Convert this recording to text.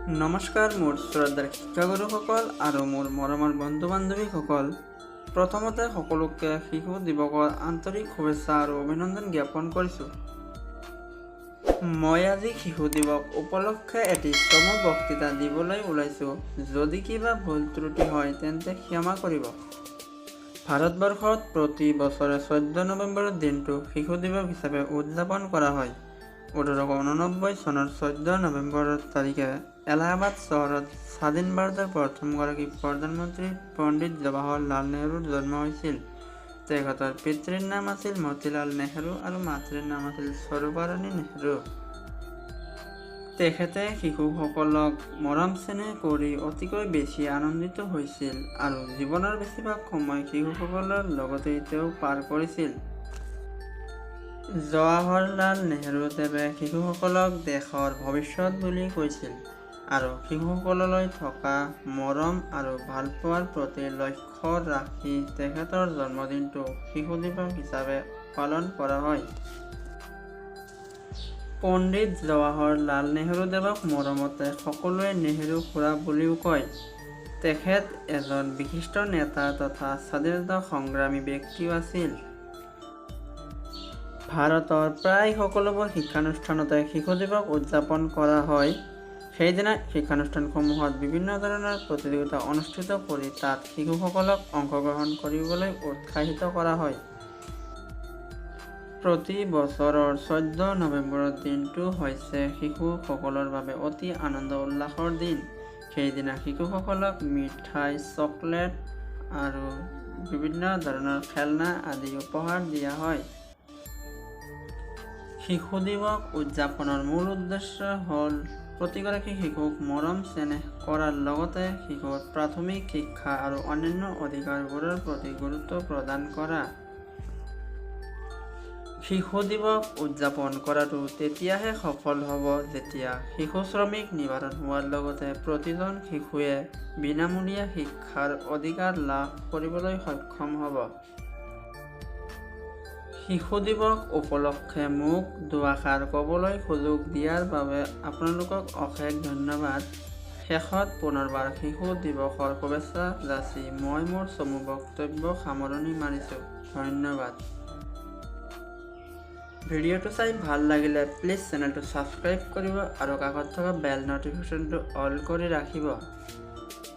নমস্কাৰ মোৰ শ্ৰদ্ধাৰ শিক্ষাগুৰুসকল আৰু মোৰ মৰমৰ বন্ধু বান্ধৱীসকল। প্ৰথমতে সকলোকে শিশু দিৱসৰ আন্তৰিক শুভেচ্ছা আৰু অভিনন্দন জ্ঞাপন কৰিছোঁ। মই আজি শিশু দিৱস উপলক্ষে এটি চমু বক্তৃতা দিবলৈ ওলাইছোঁ। যদি কিবা ভুল ত্ৰুটি হয় তেন্তে ক্ষমা কৰিব। ভাৰতবৰ্ষত প্ৰতি বছৰে 14 নৱেম্বৰৰ দিনটো শিশু দিৱস হিচাপে উদযাপন কৰা হয়। 1889 চনৰ 14 নৱেম্বৰ তাৰিখে এলাহাবাদ চহৰত স্বাধীন ভাৰতৰ প্ৰথমগৰাকী প্ৰধানমন্ত্ৰী পণ্ডিত জৱাহৰলাল নেহৰুৰ জন্ম হৈছিল। তেখেতৰ পিতৃৰ নাম আছিল মতিলাল নেহৰু আৰু মাতৃৰ নাম আছিল স্বৰূপাৰাণী নেহৰু। তেখেতে শিশুসকলক মৰম চেনেহ কৰি অতিকৈ বেছি আনন্দিত হৈছিল আৰু জীৱনৰ বেছিভাগ সময় শিশুসকলৰ লগতেই তেওঁ পাৰ কৰিছিল। জৱাহৰলাল নেহৰুদেৱে শিশুসকলক দেশৰ ভৱিষ্যত বুলি কৈছিল আৰু শিশুসকললৈ থকা মৰম আৰু ভালপোৱাৰ প্ৰতি লক্ষ্য ৰাখি তেখেতৰ জন্মদিনটো শিশু দিৱস হিচাপে পালন কৰা হয়। পণ্ডিত জৱাহৰলাল নেহৰুদেৱক মৰমতে সকলোৱে নেহৰু খুৰা বুলিও কয়। তেখেত এজন বিশিষ্ট নেতা তথা স্বাধীনতা সংগ্ৰামী ব্যক্তিও আছিল। ভাৰতৰ প্ৰায় সকলোবোৰ শিক্ষানুষ্ঠানতে শিশু দিৱস উদযাপন কৰা হয়। সেইদিনা শিক্ষানুষ্ঠানসমূহত বিভিন্ন ধৰণৰ প্ৰতিযোগিতা অনুষ্ঠিত কৰি তাত শিশুসকলক অংশগ্ৰহণ কৰিবলৈ উৎসাহিত কৰা হয়। প্ৰতি বছৰৰ 14 নৱেম্বৰৰ দিনটো হৈছে শিশুসকলৰ বাবে অতি আনন্দ উল্লাসৰ দিন। সেইদিনা শিশুসকলক মিঠাই, চকলেট আৰু বিভিন্ন ধৰণৰ খেলনা আদি উপহাৰ দিয়া হয়। শিশু দিৱস উদযাপনৰ মূল উদ্দেশ্য হ'ল প্ৰতিগৰাকী শিশুক মৰম চেনেহ কৰাৰ লগতে শিশুৰ প্ৰাথমিক শিক্ষা আৰু অন্যান্য অধিকাৰবোৰৰ প্ৰতি গুৰুত্ব প্ৰদান কৰা। শিশু দিৱস উদযাপন কৰাটো তেতিয়াহে সফল হ'ব যেতিয়া শিশু শ্ৰমিক নিবাৰণ হোৱাৰ লগতে প্ৰতিজন শিশুৱে বিনামূলীয়া শিক্ষাৰ অধিকাৰ লাভ কৰিবলৈ সক্ষম হ'ব। শিশু দিৱস উপলক্ষে মোক দুআষাৰ ক'বলৈ সুযোগ দিয়াৰ বাবে আপোনালোকক অশেষ ধন্যবাদ। শেষত পুনৰবাৰ শিশু দিৱসৰ শুভেচ্ছা যাচি মই মোৰ চমু বক্তব্য সামৰণি মাৰিছোঁ। ধন্যবাদ। ভিডিঅ'টো চাই ভাল লাগিলে প্লিজ চেনেলটো ছাবস্ক্ৰাইব কৰিব আৰু কাষত থকা বেল নটিফিকেশ্যনটো অল কৰি ৰাখিব।